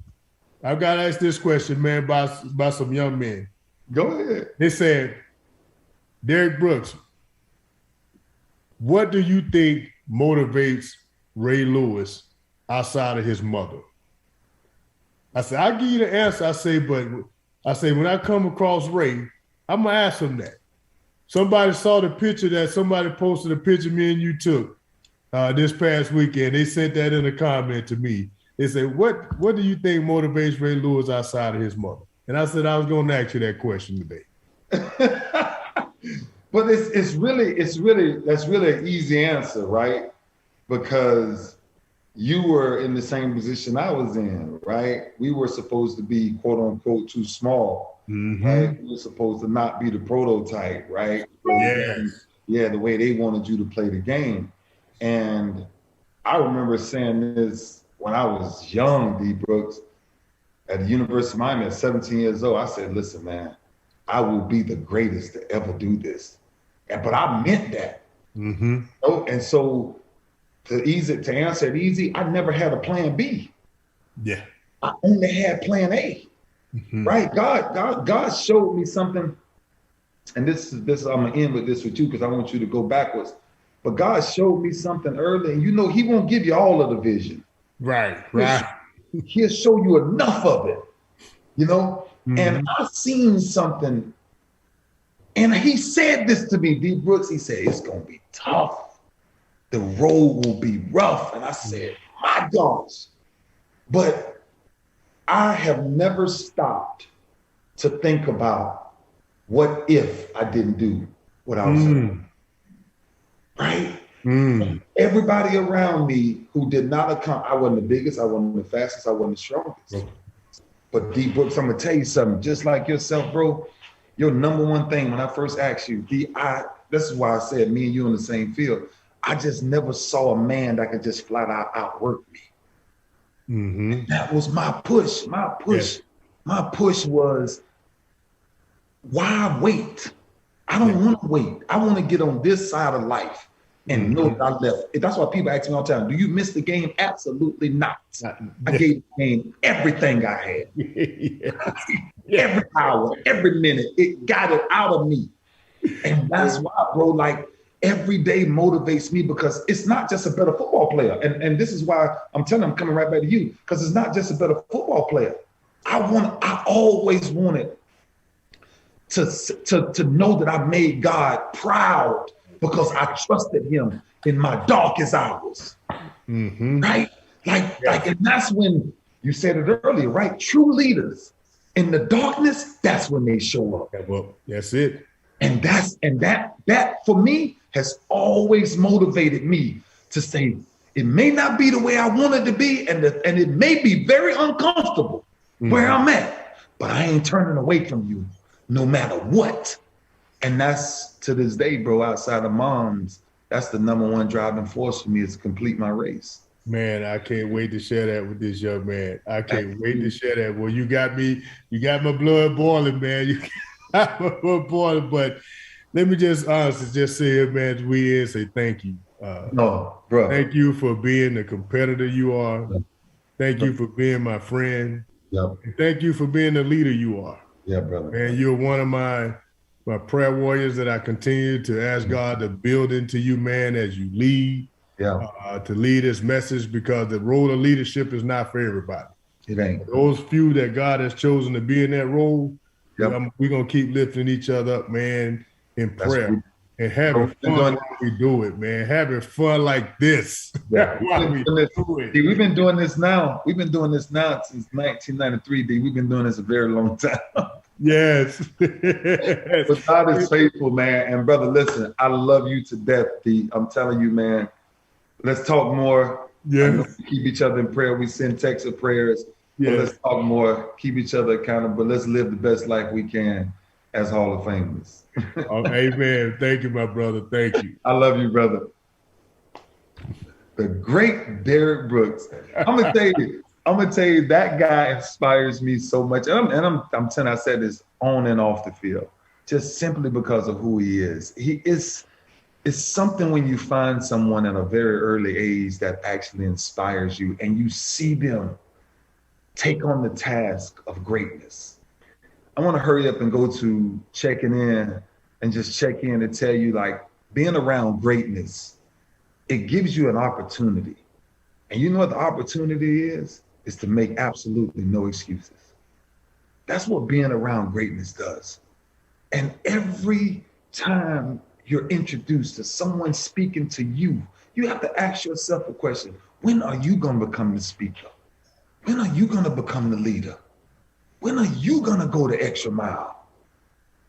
I've got to ask this question, man, by some young men. Go ahead. They said, Derrick Brooks, what do you think motivates Ray Lewis outside of his mother? I said, I'll give you the answer. I say, when I come across Ray, I'm going to ask him that. Somebody saw the picture that somebody posted a picture me and you took this past weekend. They sent that in a comment to me. They said, what do you think motivates Ray Lewis outside of his mother? And I said, I was going to ask you that question today. But that's really an easy answer, right? Because you were in the same position I was in, right? We were supposed to be quote unquote too small, right? We were supposed to not be the prototype, right? Yeah, the way they wanted you to play the game. And I remember saying this when I was young, D. Brooks, at the University of Miami at 17 years old. I said, listen, man, I will be the greatest to ever do this. But I meant that. And so to answer it easy, I never had a plan B. Yeah. I only had plan A. Right? God showed me something. And this I'm gonna end with this with you because I want you to go backwards. but God showed me something early, and he won't give you all of the vision. Right. He'll show you enough of it, Mm-hmm. And I've seen something, and he said this to me, D. Brooks. He said, it's going to be tough. The road will be rough. And I said, my gosh. But I have never stopped to think about what if I didn't do what I was doing. Right? Everybody around me who did not account, I wasn't the biggest, I wasn't the fastest, I wasn't the strongest. But D. Brooks, I'm gonna tell you something, just like yourself, bro, your number one thing when I first asked you, this is why I said me and you in the same field. I just never saw a man that could just flat out outwork me. Mm-hmm. That was my push. My push was, why wait? I don't want to wait. I want to get on this side of life and know that I left. That's why people ask me all the time, do you miss the game? Absolutely not. I gave the game everything I had. Every hour, every minute, it got it out of me. And that's why, bro, like every day motivates me, because it's not just a better football player. And this is why I'm telling you, I'm coming right back to you, because it's not just a better football player. I always wanted to know that I made God proud because I trusted him in my darkest hours. Right? Like, and that's when you said it earlier, right? True leaders in the darkness, that's when they show up. Well, that's it. And that for me has always motivated me to say, it may not be the way I want it to be, and it may be very uncomfortable where I'm at, but I ain't turning away from you no matter what. And that's, to this day, bro, outside of moms, that's the number one driving force for me, is to complete my race. Man, I can't wait to share that with this young man. I can't wait to share that. Well, you got my blood boiling, man. You got my blood boiling. But let me just honestly just say here, man, as we say thank you. No, bro. Thank you for being the competitor you are. Thank you for being my friend. Yep. And thank you for being the leader you are. Yeah, brother. Man, you're one of my prayer warriors that I continue to ask God to build into you, man, as you lead. To lead this message, because the role of leadership is not for everybody. It ain't. Those few that God has chosen to be in that role, we're going to keep lifting each other up, man, in prayer and having fun while we do it, man. Having fun like this. While we do it. We've been doing this now. We've been doing this now since 1993, D. We've been doing this a very long time. Yes. But God is faithful, man. And brother, listen, I love you to death, D. I'm telling you, man. Let's talk more. Yeah. Keep each other in prayer. We send texts of prayers. Yeah. Let's talk more. Keep each other accountable. Let's live the best life we can as Hall of Famers. Amen. Thank you, my brother. Thank you. I love you, brother. The great Derrick Brooks. I'm gonna tell you, that guy inspires me so much. And I'm telling you, I said this on and off the field, just simply because of who he is. It's something when you find someone at a very early age that actually inspires you, and you see them take on the task of greatness. I want to hurry up and go to checking in and just check in and tell you, like, being around greatness, it gives you an opportunity. And you know what the opportunity is? Is to make absolutely no excuses. That's what being around greatness does. And every time you're introduced to someone speaking to you, you have to ask yourself a question. When are you going to become the speaker? When are you going to become the leader? When are you going to go the extra mile?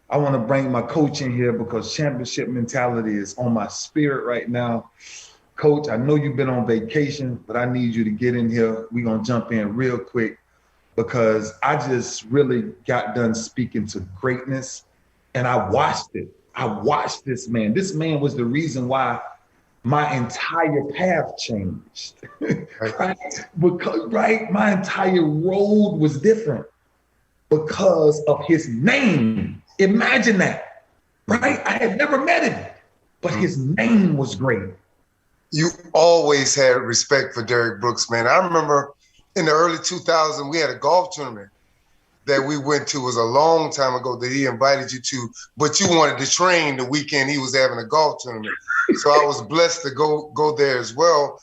I want to bring my coach in here because championship mentality is on my spirit right now. Coach, I know you've been on vacation, but I need you to get in here. We're going to jump in real quick because I just really got done speaking to greatness, and I watched it. I watched this man. This man was the reason why my entire path changed. Right? Because, my entire road was different because of his name. Imagine that, right? I had never met him, but his name was great. You always had respect for Derrick Brooks, man. I remember in the early 2000s, we had a golf tournament, that we went to was a long time ago that he invited you to, but you wanted to train the weekend he was having a golf tournament. So I was blessed to go there as well.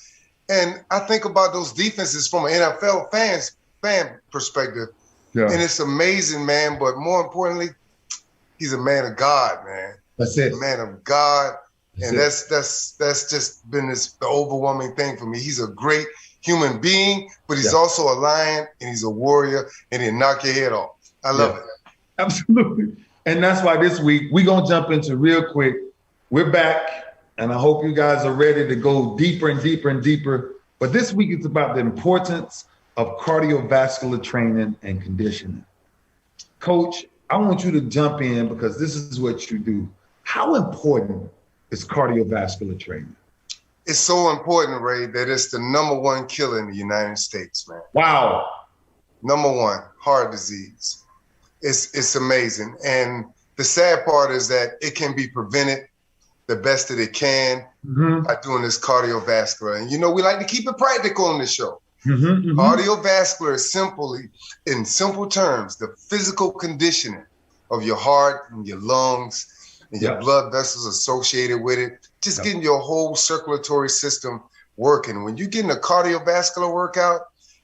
And I think about those defenses from an NFL fan perspective. Yeah. And it's amazing, man. But more importantly, he's a man of God, man. That's it. A man of God. And that's just been the overwhelming thing for me. He's a great human being, but he's also a lion and he's a warrior, and he'll knock your head off. I love it. Absolutely. And that's why this week we're going to jump into real quick. We're back, and I hope you guys are ready to go deeper and deeper and deeper. But this week it's about the importance of cardiovascular training and conditioning. Coach, I want you to jump in because this is what you do. How important is cardiovascular training? It's so important, Ray, that it's the #1 killer in the United States, man. Wow. #1, heart disease. It's amazing. And the sad part is that it can be prevented the best that it can by doing this cardiovascular. And, we like to keep it practical on this show. Cardiovascular is in simple terms, the physical conditioning of your heart and your lungs and your blood vessels associated with it, just getting your whole circulatory system working. When you're getting a cardiovascular workout,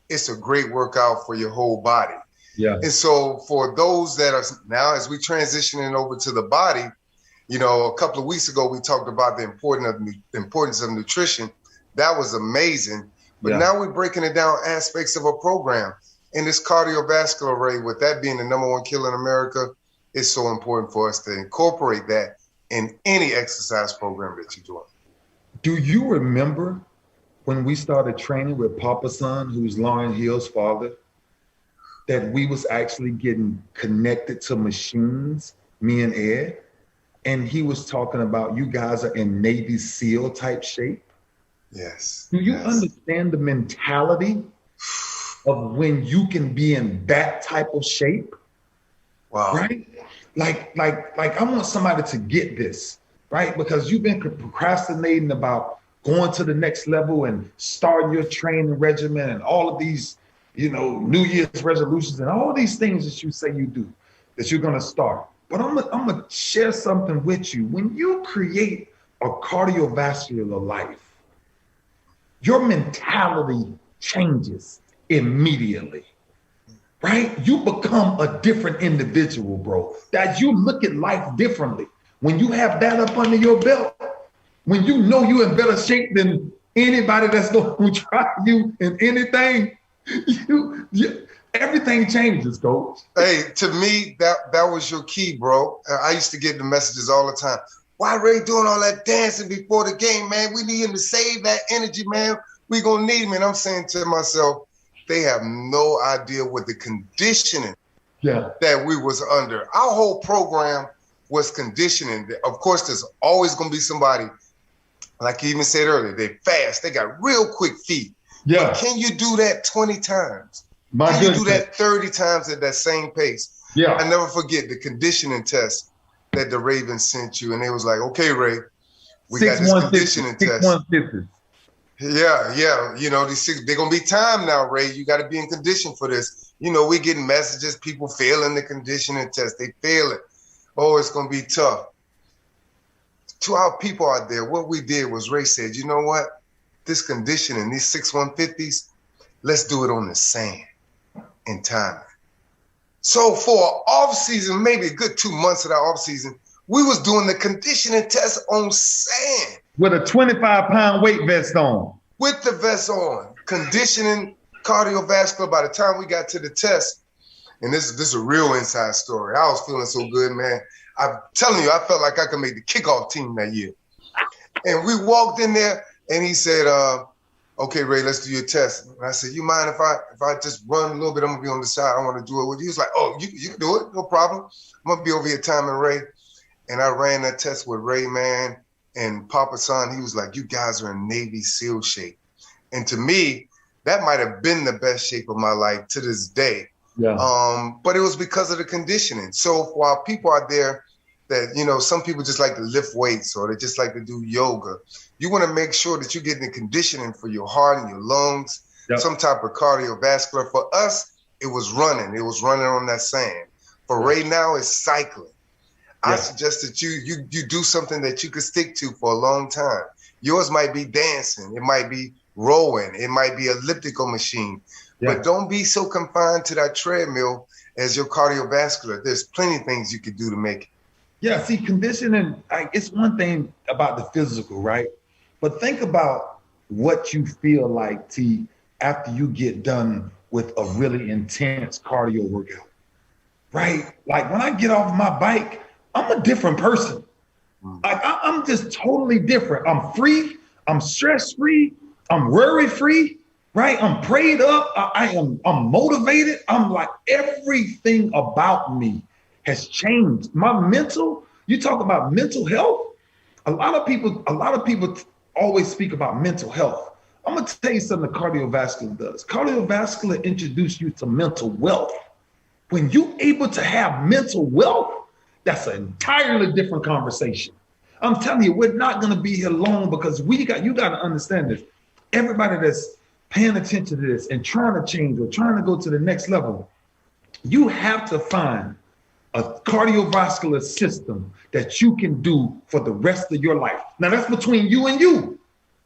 it's a great workout for your whole body. Yeah. And so for those that are now, as we transitioning over to the body, a couple of weeks ago, we talked about the importance of nutrition. That was amazing. But now we're breaking it down aspects of a program. And this cardiovascular rate, with that being the #1 killer in America, it's so important for us to incorporate that in any exercise program that you're doing. Do you remember when we started training with Papa's son, who's Lauren Hill's father, that we was actually getting connected to machines, me and Ed, and he was talking about you guys are in Navy SEAL type shape? Yes. Do you understand the mentality of when you can be in that type of shape? Wow. Right? Like I want somebody to get this, right? Because you've been procrastinating about going to the next level and starting your training regimen and all of these, New Year's resolutions and all these things that you say you do, that you're going to start. But I'm gonna share something with you. When you create a cardiovascular life, your mentality changes immediately. Right? You become a different individual, bro. That you look at life differently. When you have that up under your belt, when you know you're in better shape than anybody that's going to try you in anything, everything changes, Coach. Hey, to me, that was your key, bro. I used to get the messages all the time. Why Ray doing all that dancing before the game, man? We need him to save that energy, man. We going to need him. And I'm saying to myself, they have no idea what the conditioning that we was under. Our whole program was conditioning. Of course, there's always going to be somebody, like you even said earlier, they fast. They got real quick feet. Yeah. But can you do that 20 times? Can you do that 30 times at that same pace? Yeah. I never forget the conditioning test that the Ravens sent you. And they was like, okay, Ray, we got this conditioning test. 6-1-50. Yeah. They're going to be time now, Ray. You got to be in condition for this. We getting messages, people failing the conditioning test. They fail it. Oh, it's going to be tough. To our people out there, what we did was Ray said, you know what? This conditioning, these 6-1-50s, let's do it on the sand in time. So for off season, maybe a good 2 months of that off season, we was doing the conditioning test on sand. With a 25-pound weight vest on. With the vest on. Conditioning, cardiovascular. By the time we got to the test, and this is a real inside story. I was feeling so good, man. I'm telling you, I felt like I could make the kickoff team that year. And we walked in there, and he said, okay, Ray, let's do your test. And I said, you mind if I just run a little bit? I'm going to be on the side. I want to do it with you. He was like, oh, you can do it. No problem. I'm going to be over here timing Ray. And I ran that test with Ray, man. And Papa Son, he was like, you guys are in Navy SEAL shape. And to me, that might have been the best shape of my life to this day. Yeah. But it was because of the conditioning. So for our people out there that, some people just like to lift weights or they just like to do yoga, you want to make sure that you're getting the conditioning for your heart and your lungs, some type of cardiovascular. For us, it was running. It was running on that sand. But right now, it's cycling. I suggest that you do something that you could stick to for a long time. Yours might be dancing. It might be rowing. It might be elliptical machine. But don't be so confined to that treadmill as your cardiovascular. There's plenty of things you could do to make it. Yeah, see, conditioning, it's one thing about the physical, right? But think about what you feel like, T, after you get done with a really intense cardio workout, right? Like when I get off my bike, I'm a different person. Like I'm just totally different. I'm free. I'm stress-free. I'm worry-free, right? I'm prayed up. I'm motivated. I'm like, everything about me has changed. My mental, you talk about mental health. A lot of people always speak about mental health. I'm gonna tell you something that cardiovascular does. Cardiovascular introduces you to mental wealth. When you're able to have mental wealth, that's an entirely different conversation. I'm telling you, we're not gonna be here long because you gotta understand this. Everybody that's paying attention to this and trying to change or trying to go to the next level, you have to find a cardiovascular system that you can do for the rest of your life. Now that's between you and you,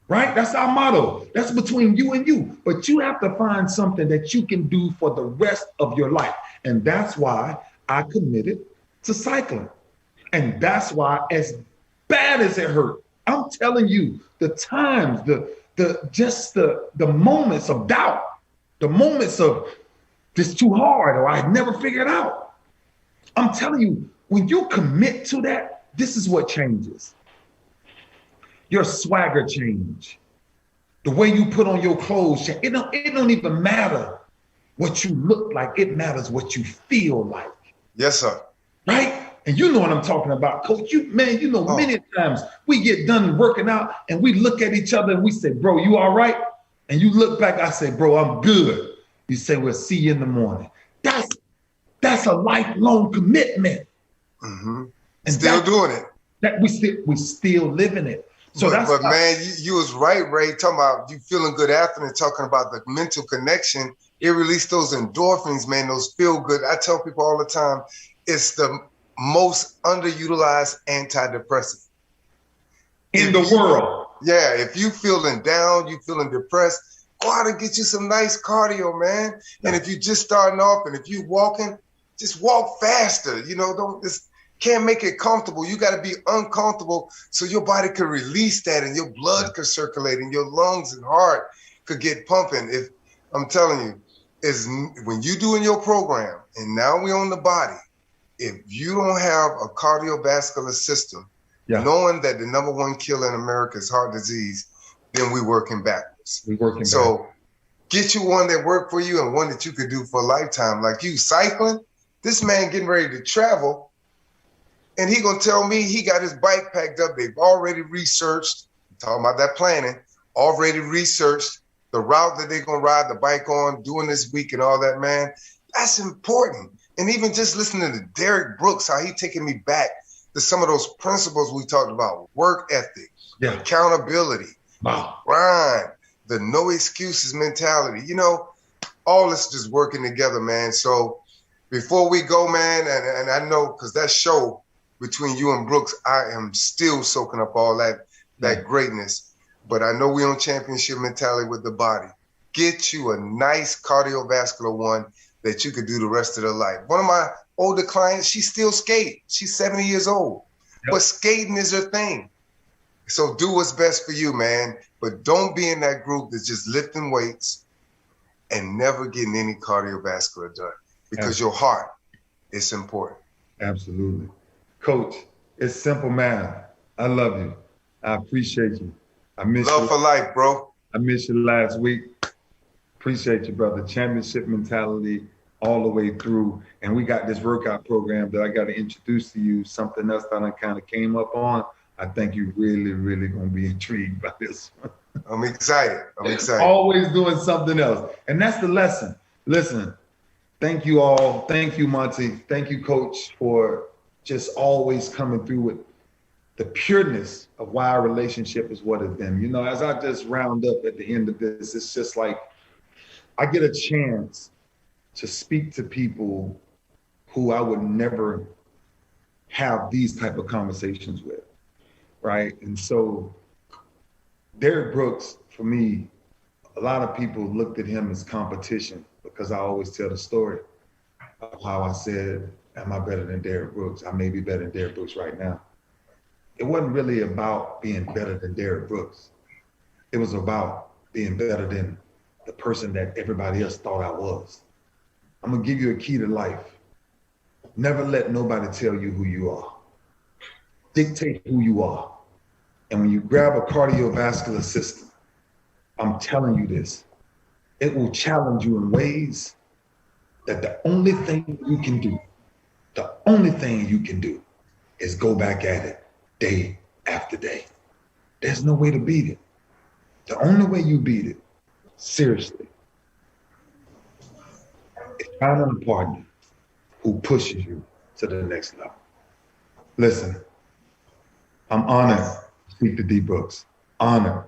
right? That's our motto. That's between you and you. But you have to find something that you can do for the rest of your life. And that's why I committed to cycling. And that's why, as bad as it hurt, I'm telling you, the times, the moments of doubt, the moments of this too hard or I never figured out. I'm telling you, when you commit to that, this is what changes. Your swagger change. The way you put on your clothes change. It don't even matter what you look like. It matters what you feel like. Yes, sir. Right? And you know what I'm talking about, Coach. Many times we get done working out and we look at each other and we say, bro, you all right? And you look back, I say, bro, I'm good. You say, we'll see you in the morning. That's a lifelong commitment. Mm-hmm. And still doing it. That we still living it. So but man, you was right, Ray, talking about you feeling good after and talking about the mental connection. It released those endorphins, man, those feel good. I tell people all the time, it's the most underutilized antidepressant in the world. Yeah, if you feeling down, you feeling depressed, go out and get you some nice cardio, man. And if you just starting off and if you walking, just walk faster. Can't make it comfortable. You got to be uncomfortable so your body can release that and your blood could circulate and your lungs and heart could get pumping. If I'm telling you, is when you doing your program and now we on the body, if you don't have a cardiovascular system, knowing that the number one killer in America is heart disease, then we working backwards. Get you one that work for you and one that you could do for a lifetime. Like you cycling, this man getting ready to travel, and he gonna tell me he got his bike packed up. They've already researched, talking about that planning, already researched the route that they're gonna ride the bike on, doing this week and all that, man. That's important. And even just listening to Derrick Brooks, how he taking me back to some of those principles we talked about, work ethic, accountability, grind, the no excuses mentality, all this just working together, man. So before we go, man, and I know, because that show between you and Brooks, I am still soaking up all that greatness. But I know we on championship mentality with the body. Get you a nice cardiovascular one that you could do the rest of their life. One of my older clients, she still skate. She's 70 years old, but skating is her thing. So do what's best for you, man. But don't be in that group that's just lifting weights and never getting any cardiovascular done, because your heart is important. Absolutely. Coach, it's simple math. I love you. I appreciate you. I miss you. Love for life, bro. I missed you last week. Appreciate you, brother. Championship mentality all the way through. And we got this workout program that I got to introduce to you, something else that I kind of came up on. I think you're really, really going to be intrigued by this one. I'm excited. Always doing something else. And that's the lesson. Listen, thank you all. Thank you, Monty. Thank you, Coach, for just always coming through with the pureness of why our relationship is what it's been. As I just round up at the end of this, it's just like I get a chance to speak to people who I would never have these type of conversations with, right? And so Derrick Brooks, for me, a lot of people looked at him as competition because I always tell the story of how I said, am I better than Derrick Brooks? I may be better than Derrick Brooks right now. It wasn't really about being better than Derrick Brooks. It was about being better than the person that everybody else thought I was. I'm gonna give you a key to life. Never let nobody tell you who you are. Dictate who you are. And when you grab a cardiovascular system, I'm telling you this, it will challenge you in ways that the only thing you can do is go back at it day after day. There's no way to beat it. The only way you beat it, seriously, is finding a partner who pushes you to the next level. Listen, I'm honored to speak to D Brooks. Honored.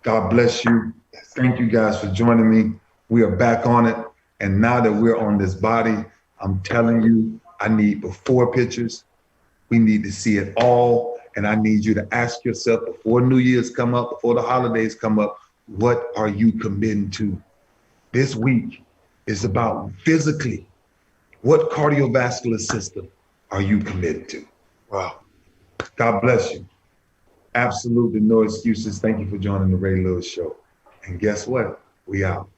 God bless you. Thank you guys for joining me. We are back on it. And now that we're on this body, I'm telling you, I need before pictures. We need to see it all. And I need you to ask yourself before New Year's come up, before the holidays come up, what are you committing to? This week is about physically, what cardiovascular system are you committed to? Wow. God bless you. Absolutely no excuses. Thank you for joining the Ray Lewis Show. And guess what? We out.